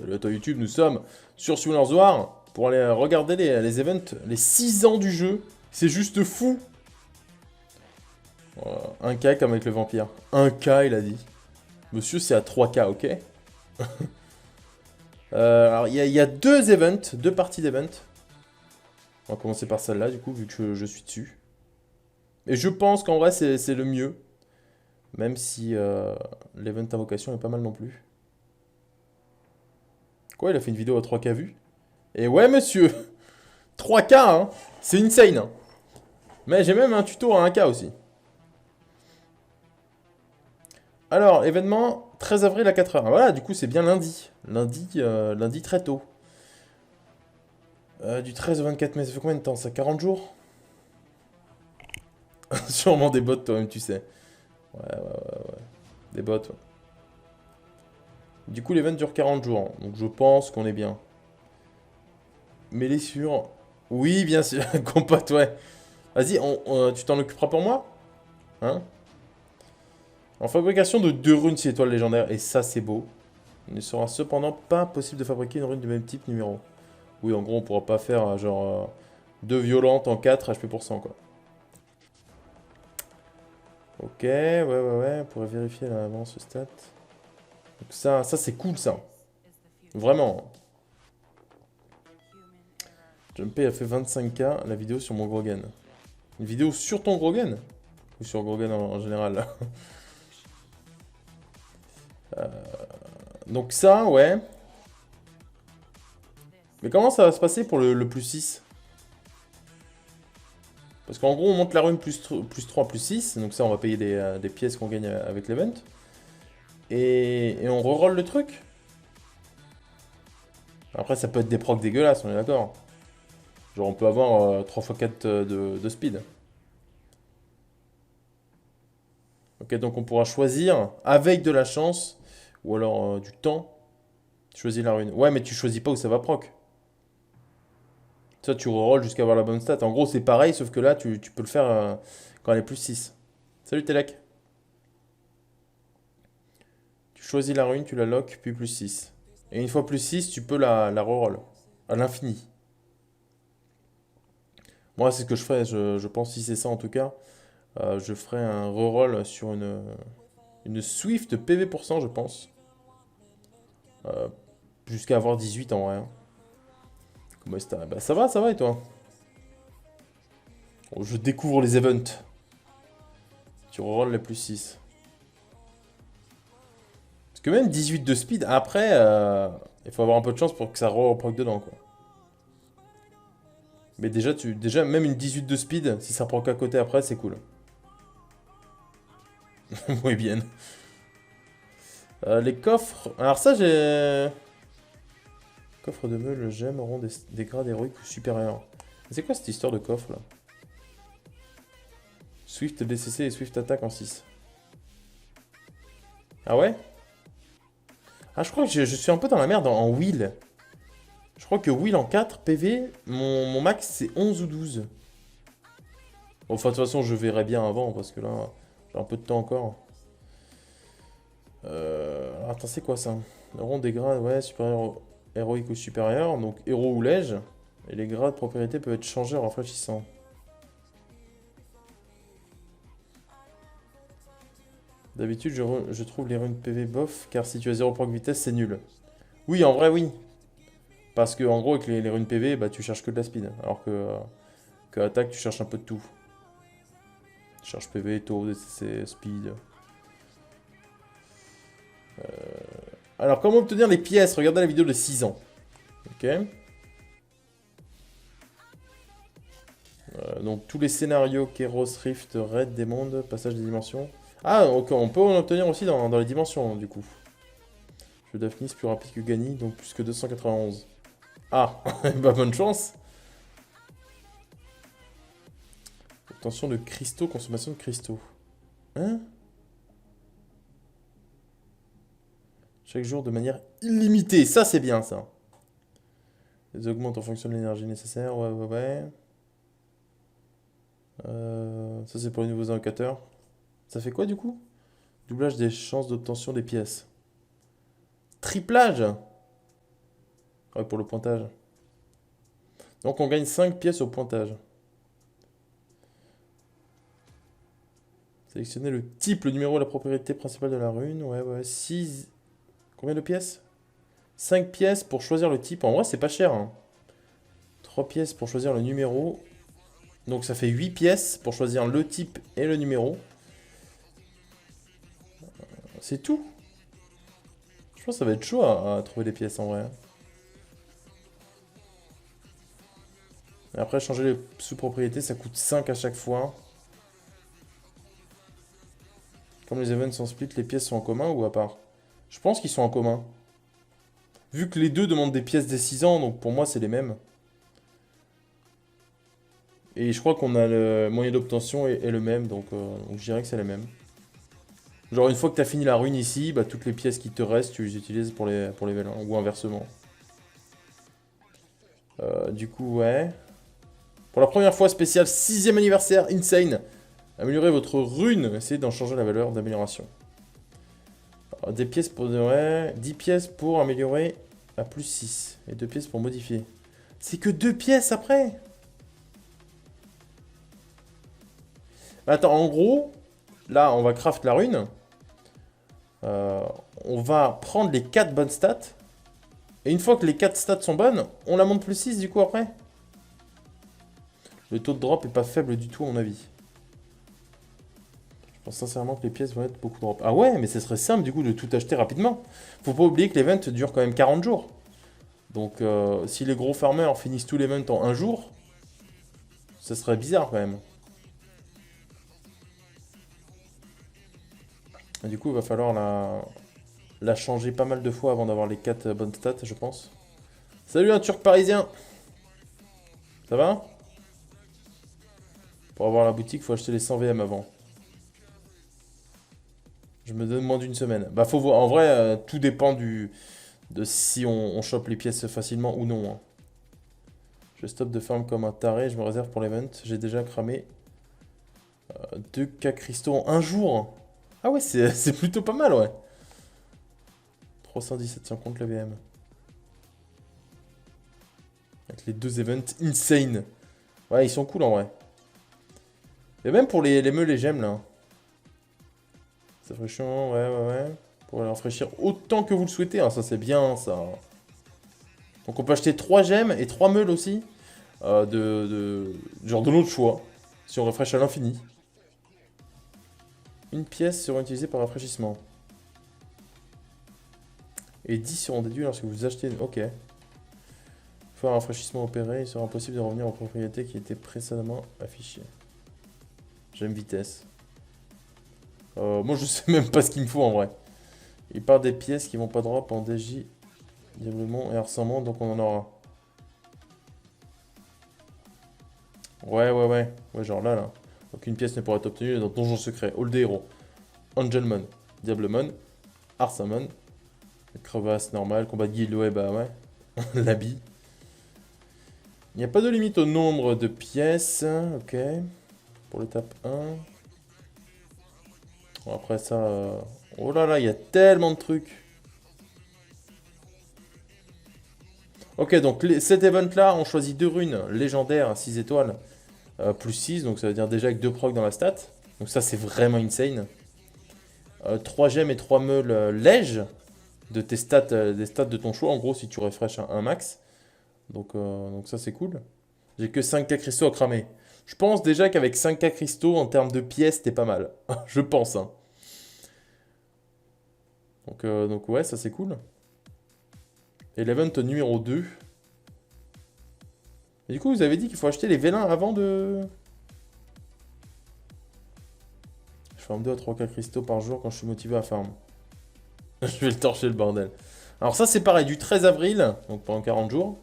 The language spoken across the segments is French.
Salut à toi YouTube, nous sommes sur Swimmers War pour aller regarder les events, les 6 ans du jeu. C'est juste fou. Voilà, 1K comme avec le vampire. 1K il a dit. Monsieur c'est à 3K, ok. Alors il y a deux events, deux parties d'events. On va commencer par celle-là du coup vu que je suis dessus. Et je pense qu'en vrai c'est le mieux. Même si l'event invocation est pas mal non plus. Quoi, il a fait une vidéo à 3K vues? Et ouais monsieur, 3K hein, c'est insane hein. Mais j'ai même un tuto à 1K aussi. Alors, événement 13 avril à 4h. Voilà, du coup, c'est bien lundi. Lundi très tôt. Du 13 au 24 mai, ça fait combien de temps ça? 40 jours? Sûrement des bots, toi-même, tu sais. Ouais. Des bots, ouais. Du coup, l'event dure 40 jours. Donc, je pense qu'on est bien. Mais les sur... Oui, bien sûr, compote, ouais. Vas-y, tu t'en occuperas pour moi? Hein? En fabrication de 2 runes 6 étoiles légendaires. Et ça, c'est beau. Il ne sera cependant pas possible de fabriquer une rune du même type numéro. Oui, en gros, on pourra pas faire genre 2 violentes en 4 HP%, quoi. Ok, ouais. On pourrait vérifier l'avance stat. Donc ça c'est cool, ça. Vraiment. Jumpé a fait 25K la vidéo sur mon Grogan. Une vidéo sur ton Grogan? Ou sur Grogan en général là. Euh, Donc ça, ouais. Mais comment ça va se passer pour le plus 6? Parce qu'en gros, on monte la rune plus 3, plus 6. Donc ça, on va payer des pièces qu'on gagne avec l'event. Et on reroll le truc. Après, ça peut être des procs dégueulasses, on est d'accord. Genre, on peut avoir 3 x 4 de speed. Ok, donc on pourra choisir, avec de la chance, ou alors du temps, choisir la rune. Ouais, mais tu choisis pas où ça va proc. Ça, tu rerolls jusqu'à avoir la bonne stat. En gros, c'est pareil, sauf que là, tu peux le faire quand elle est plus 6. Salut Telek. Tu choisis la rune, tu la lock, puis plus 6. Et une fois plus 6, tu peux la reroll. À l'infini. Moi, c'est ce que je ferais, je pense, si c'est ça en tout cas. Je ferai un reroll sur une Swift PV%, je pense. Euh, Jusqu'à avoir 18 en vrai, hein. Comment est-ce que t'as- Bah, ça va et toi? Oh, je découvre les events. Tu rerolls les plus 6. Parce que même 18 de speed, après, il faut avoir un peu de chance pour que ça reproc dedans, quoi. Mais déjà, même une 18 de speed, si ça proc à côté après, c'est cool. Oui, bien. Les coffres. Alors ça, j'ai... Coffre de meule, j'aime, auront des grades héroïques ou supérieurs. C'est quoi cette histoire de coffre là? Swift DCC et Swift Attack en 6. Ah ouais? Ah, je crois que je suis un peu dans la merde en wheel. Je crois que wheel en 4 PV, mon max c'est 11 ou 12. Bon, enfin, de toute façon, je verrai bien avant parce que là, j'ai un peu de temps encore. Attends, c'est quoi ça? Auront des grades, ouais, supérieur, héroïque ou supérieur, donc héros ou lège. Et les grades propriétés peuvent être changés en rafraîchissant. D'habitude, je trouve les runes PV bof, car si tu as 0 proc vitesse, c'est nul. Oui, en vrai, oui. Parce que, en gros, avec les runes PV, bah, tu cherches que de la speed. Alors que attaque, tu cherches un peu de tout. Tu cherches PV, taux, DCC, speed. Alors, comment obtenir les pièces? Regardez la vidéo de 6 ans. Ok. Donc, tous les scénarios, Kéros, Rift, Raid, des mondes, passage des dimensions. Ah, ok, on peut en obtenir aussi dans les dimensions, du coup. Jeu Daphnis plus rapide que Gany, donc plus que 291. Ah, bah bonne chance. Obtention de cristaux, consommation de cristaux. Hein? Chaque jour de manière illimitée, ça c'est bien ça. Les augmentent en fonction de l'énergie nécessaire, ouais. Ça c'est pour les nouveaux invocateurs. Ça fait quoi du coup? Doublage des chances d'obtention des pièces. Triplage? Ouais, pour le pointage. Donc on gagne 5 pièces au pointage. Sélectionnez le type, le numéro, la propriété principale de la rune. Ouais, ouais. 6. Combien de pièces? 5 pièces pour choisir le type. En vrai, c'est pas cher, hein. 3 pièces pour choisir le numéro. Donc ça fait 8 pièces pour choisir le type et le numéro. C'est tout. Je pense que ça va être chaud à trouver des pièces en vrai. Et après, changer les sous-propriétés, ça coûte 5 à chaque fois. Comme les events sont split, les pièces sont en commun ou à part? Je pense qu'ils sont en commun. Vu que les deux demandent des pièces des 6 ans, donc pour moi, c'est les mêmes. Et je crois qu'on a le moyen d'obtention est le même, donc je dirais que c'est les mêmes. Genre une fois que tu as fini la rune ici, bah, toutes les pièces qui te restent, tu les utilises pour les vélins, ou inversement. Du coup, ouais. Pour la première fois, spécial 6ème anniversaire, Insane. Améliorez votre rune, essayez d'en changer la valeur d'amélioration. Des pièces pour... Ouais, 10 pièces pour améliorer à plus 6. Et 2 pièces pour modifier. C'est que 2 pièces après. Attends, en gros, là, on va craft la rune. On va prendre les 4 bonnes stats. Et une fois que les 4 stats sont bonnes, on la monte plus 6 du coup après. Le taux de drop est pas faible du tout à mon avis. Je pense sincèrement que les pièces vont être beaucoup drop. Ah ouais, mais ce serait simple du coup de tout acheter rapidement. Faut pas oublier que l'event dure quand même 40 jours. Donc si les gros farmers finissent tout l'event en un jour, ce serait bizarre quand même. Et du coup, il va falloir la changer pas mal de fois avant d'avoir les 4 bonnes stats, je pense. Salut un turc parisien. Ça va? Pour avoir la boutique, faut acheter les 100 VM avant. Je me demande une semaine. Bah faut voir. En vrai, tout dépend de si on chope les pièces facilement ou non, hein. Je stoppe de farm comme un taré, je me réserve pour l'event. J'ai déjà cramé 2K cristaux en un jour. Ah ouais, c'est plutôt pas mal, ouais. 317 si on compte la VM. Avec les deux events insane. Ouais, ils sont cool en vrai. Et même pour les meules et gemmes là. Ça ferait chiant, ouais, ouais, ouais. Pour les rafraîchir autant que vous le souhaitez, hein, ça c'est bien ça. Donc on peut acheter 3 gemmes et 3 meules aussi. Genre de notre choix. Si on rafraîchit à l'infini. Une pièce sera utilisée par rafraîchissement. Et 10 seront déduits lorsque vous achetez... Ok. Une fois un rafraîchissement opéré, il sera impossible de revenir aux propriétés qui étaient précédemment affichées. J'aime vitesse. Moi je sais même pas ce qu'il me faut en vrai. Il part des pièces qui vont pas drop en DJ, Diablement et Harcèlement, donc on en aura. Ouais, ouais, ouais. Ouais, genre là, là. Aucune pièce ne pourra être obtenue dans Donjon Secret, Hall des Héros, Angelmon, Diablemon, Arsamon, Crevasse normal, combat de guild, ouais, bah ouais. L'habit. Il n'y a pas de limite au nombre de pièces, ok. Pour l'étape 1. Bon, après ça... Oh là là, il y a tellement de trucs. Ok, donc cet event-là, on choisit 2 runes légendaires, 6 étoiles, plus 6, donc ça veut dire déjà avec 2 procs dans la stat. Donc ça, c'est vraiment insane. 3 gemmes et 3 meules lèges de tes stats, des stats de ton choix, en gros, si tu refresh un max. Donc ça, c'est cool. J'ai que 5K cristaux à cramer. Je pense déjà qu'avec 5K cristaux, en termes de pièces, t'es pas mal. Je pense, hein. Donc ouais, ça c'est cool. Et l'event numéro 2. Et du coup, vous avez dit qu'il faut acheter les vélins avant de... Je farm 2 à 3K cristaux par jour quand je suis motivé à farm. Je vais le torcher le bordel. Alors ça c'est pareil, du 13 avril, donc pendant 40 jours.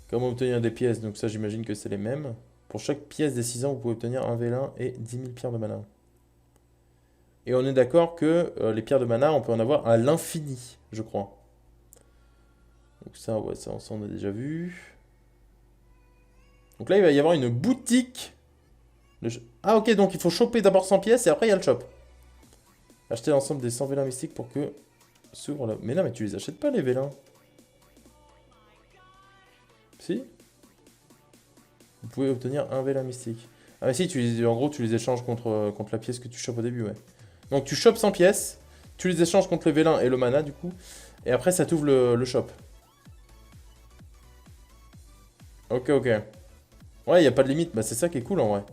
Comment obtenir des pièces? Donc ça j'imagine que c'est les mêmes. Pour chaque pièce des 6 ans, vous pouvez obtenir un vélin et 10 000 pierres de mana. Et on est d'accord que les pierres de mana, on peut en avoir à l'infini, je crois. Donc ça, ouais, ça on a déjà vu. Donc là, il va y avoir une boutique. Ah ok, donc il faut choper d'abord 100 pièces et après il y a le shop. Acheter l'ensemble des 100 vélins mystiques pour que s'ouvre la... Mais non, mais tu les achètes pas les vélins. Si? Vous pouvez obtenir un vélin mystique. Ah mais si, en gros, tu les échanges contre la pièce que tu chopes au début, ouais. Donc tu chopes 100 pièces, tu les échanges contre le vélin et le mana, du coup. Et après, ça t'ouvre le shop. Ok, ok. Ouais, y a pas de limite. Bah, c'est ça qui est cool, en vrai.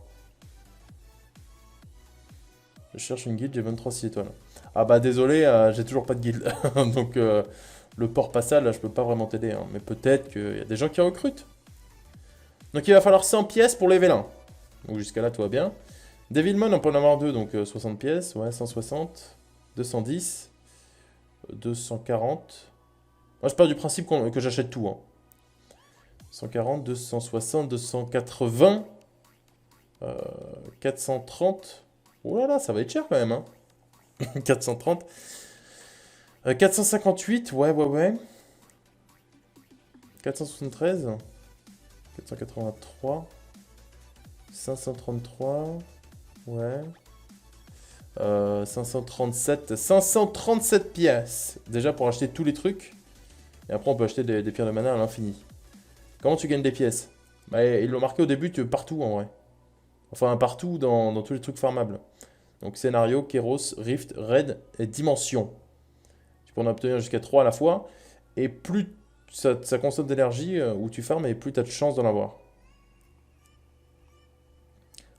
Je cherche une guilde, j'ai 23 6 étoiles. Ah bah, désolé, j'ai toujours pas de guilde. Donc, le port passal, là, je peux pas vraiment t'aider. Hein. Mais peut-être qu'il y a des gens qui recrutent. Donc, il va falloir 100 pièces pour les vélins. Donc, jusqu'à là, tout va bien. Devilmon, on peut en avoir deux, donc 60 pièces. Ouais, 160. 210. 240. Moi, je pars du principe que j'achète tout. Hein. 140, 260, 280. 430. Oh là là, ça va être cher quand même. Hein. 430. 458, ouais, ouais, ouais. 473. 483. 533. Ouais. 537. 537 pièces. Déjà pour acheter tous les trucs. Et après, on peut acheter des pierres de mana à l'infini. Comment tu gagnes des pièces? Bah, ils l'ont marqué au début, partout en vrai. Enfin, partout dans tous les trucs farmables. Donc, scénario, Kéros, Rift, Raid et Dimension. Tu peux en obtenir jusqu'à 3 à la fois. Et plus ça consomme d'énergie où tu farmes, et plus tu as de chances d'en avoir.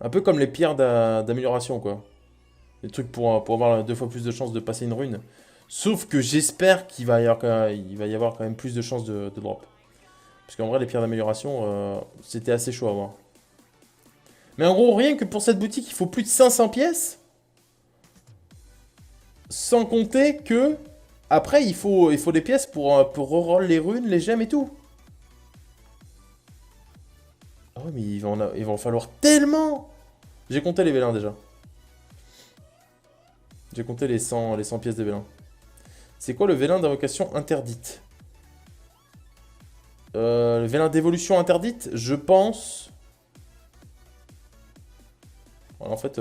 Un peu comme les pierres d'amélioration, quoi. Les trucs pour avoir 2 fois plus de chances de passer une rune. Sauf que j'espère qu'il va y avoir quand même plus de chances de drop. Parce qu'en vrai, les pierres d'amélioration, c'était assez chaud à voir. Mais en gros, rien que pour cette boutique, il faut plus de 500 pièces. Sans compter que... Après, il faut des pièces pour reroll les runes, les gemmes et tout. Ah ouais, mais il va en falloir tellement. J'ai compté les vélins déjà. J'ai compté les 100 pièces des vélins. C'est quoi le vélin d'invocation interdite? Le vélin d'évolution interdite, je pense... En fait...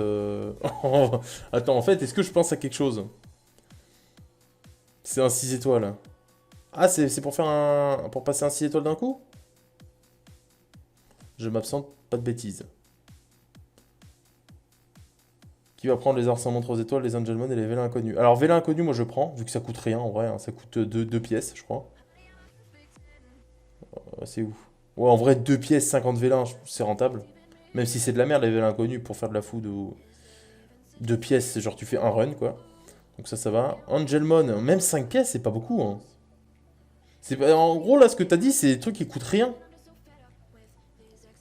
Attends, en fait, est-ce que je pense à quelque chose? C'est un 6 étoiles. Ah, c'est pour faire pour passer un 6 étoiles d'un coup? Je m'absente, pas de bêtises. Qui va prendre les arsenaux 3 étoiles, les Angelmon et les vélins inconnus? Alors, vélins inconnus, moi je prends, vu que ça coûte rien en vrai. Hein, ça coûte 2 pièces, je crois. C'est où? Ouais, en vrai, 2 pièces, 50 vélins, c'est rentable. Même si c'est de la merde, les vélins inconnus, pour faire de la food ou... 2 pièces, c'est genre tu fais un run, quoi. Donc ça va. Angelmon, même 5 pièces, c'est pas beaucoup. Hein. En gros, là, ce que t'as dit, c'est des trucs qui coûtent rien.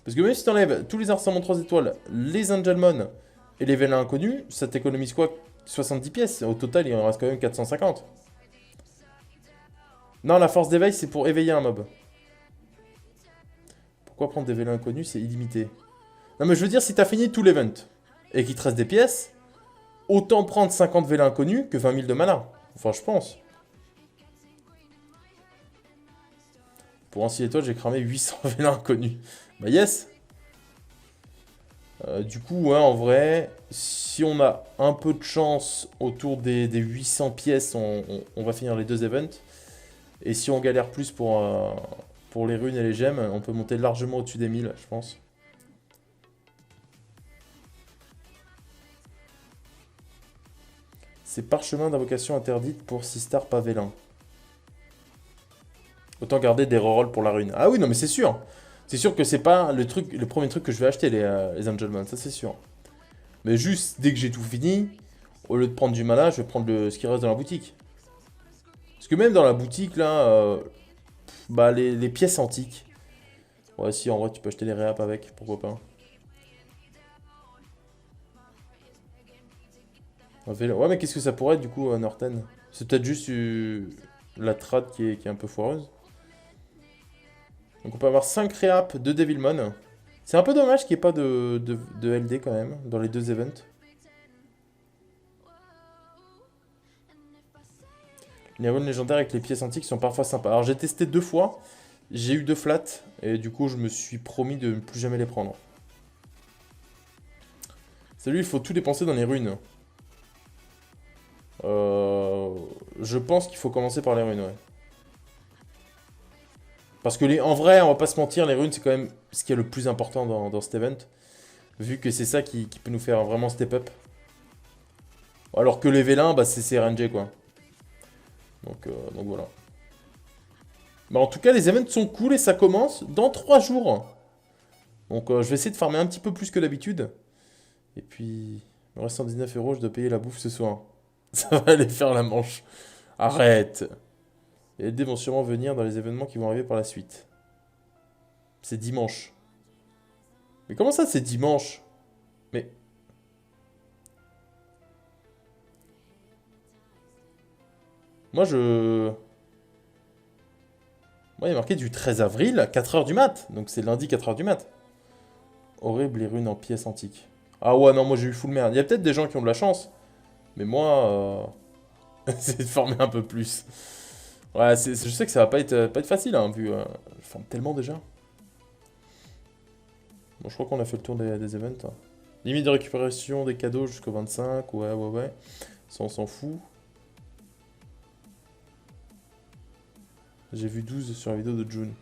Parce que même si t'enlèves tous les arsenaux 3 étoiles, les Angelmon et les vélins inconnus, ça t'économise quoi? 70 pièces. Au total, il en reste quand même 450. Non, la force d'éveil, c'est pour éveiller un mob. Pourquoi prendre des vélins inconnus? C'est illimité. Non, mais je veux dire, si t'as fini tout l'event et qu'il te reste des pièces, autant prendre 50 vélins inconnus que 20 000 de mana. Enfin, je pense. Pour un 6 étoiles, j'ai cramé 800 vélins inconnus. Bah yes. Du coup, ouais, en vrai, si on a un peu de chance autour des 800 pièces, on va finir les 2 events. Et si on galère plus pour les runes et les gemmes, on peut monter largement au-dessus des 1000, je pense. C'est parchemin d'invocation interdite pour 6 stars pas vélin. Autant garder des rerolls pour la rune. Ah oui, non, mais c'est sûr. C'est sûr que c'est pas le premier truc que je vais acheter, les Angelmon, ça c'est sûr. Mais juste, dès que j'ai tout fini, au lieu de prendre du mana, je vais prendre ce qui reste dans la boutique. Parce que même dans la boutique, là, bah les pièces antiques. Ouais, si, en vrai, tu peux acheter les réaps avec, pourquoi pas. Ouais, mais qu'est-ce que ça pourrait être, du coup, Norten? C'est peut-être juste la trad qui est un peu foireuse. Donc on peut avoir 5 réaps de Devilmon. C'est un peu dommage qu'il n'y ait pas de LD quand même, dans les 2 events. Les runes légendaires avec les pièces antiques sont parfois sympas. Alors j'ai testé 2 fois, j'ai eu 2 flats, et du coup je me suis promis de ne plus jamais les prendre. Salut, il faut tout dépenser dans les runes. Je pense qu'il faut commencer par les runes, ouais. Parce que en vrai, on va pas se mentir, les runes, c'est quand même ce qui est le plus important dans cet event. Vu que c'est ça qui peut nous faire vraiment step up. Alors que les vélins, bah, c'est RNG, quoi. Donc voilà. Bah, en tout cas, les events sont cool et ça commence dans 3 jours. Donc je vais essayer de farmer un petit peu plus que d'habitude. Et puis, il me reste 119 euros, je dois payer la bouffe ce soir. Ça va aller faire la manche. Arrête. Et les dés vont sûrement venir dans les événements qui vont arriver par la suite. C'est dimanche. Mais comment ça, c'est dimanche? Mais... Moi, Moi, il y a marqué du 13 avril à 4h du mat. Donc c'est lundi 4h du mat. Horrible les runes en pièces antiques. Ah ouais, non, moi j'ai eu full merde. Il y a peut-être des gens qui ont de la chance. Mais moi, c'est de farmer un peu plus. Ouais, je sais que ça va pas être facile, hein, vu... je farme tellement déjà. Bon, je crois qu'on a fait le tour des events, hein. Limite de récupération des cadeaux jusqu'au 25. Ouais. Ça, on s'en fout. J'ai vu 12 sur la vidéo de June.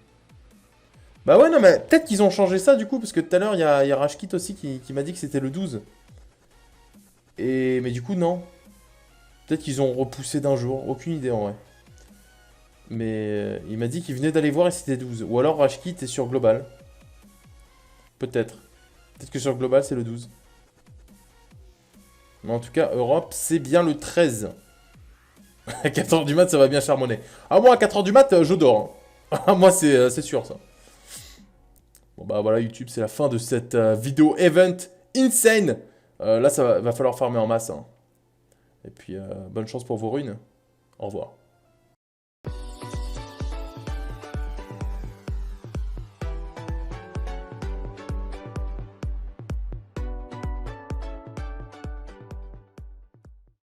Bah ouais, non, mais peut-être qu'ils ont changé ça du coup, parce que tout à l'heure, il y a Rashkit aussi qui m'a dit que c'était le 12. Mais du coup, non. Peut-être qu'ils ont repoussé d'un jour. Aucune idée en vrai. Mais il m'a dit qu'il venait d'aller voir et c'était 12. Ou alors Rashkit est sur Global. Peut-être. Peut-être que sur Global, c'est le 12. Mais en tout cas, Europe, c'est bien le 13. À 4h du mat, ça va bien charbonner. Ah, moi, à 4h du mat, je dors, hein. Ah, moi, c'est sûr, ça. Bon, bah voilà, YouTube, c'est la fin de cette vidéo event insane. Là, va falloir farmer en masse, hein. Et puis, bonne chance pour vos runes. Au revoir.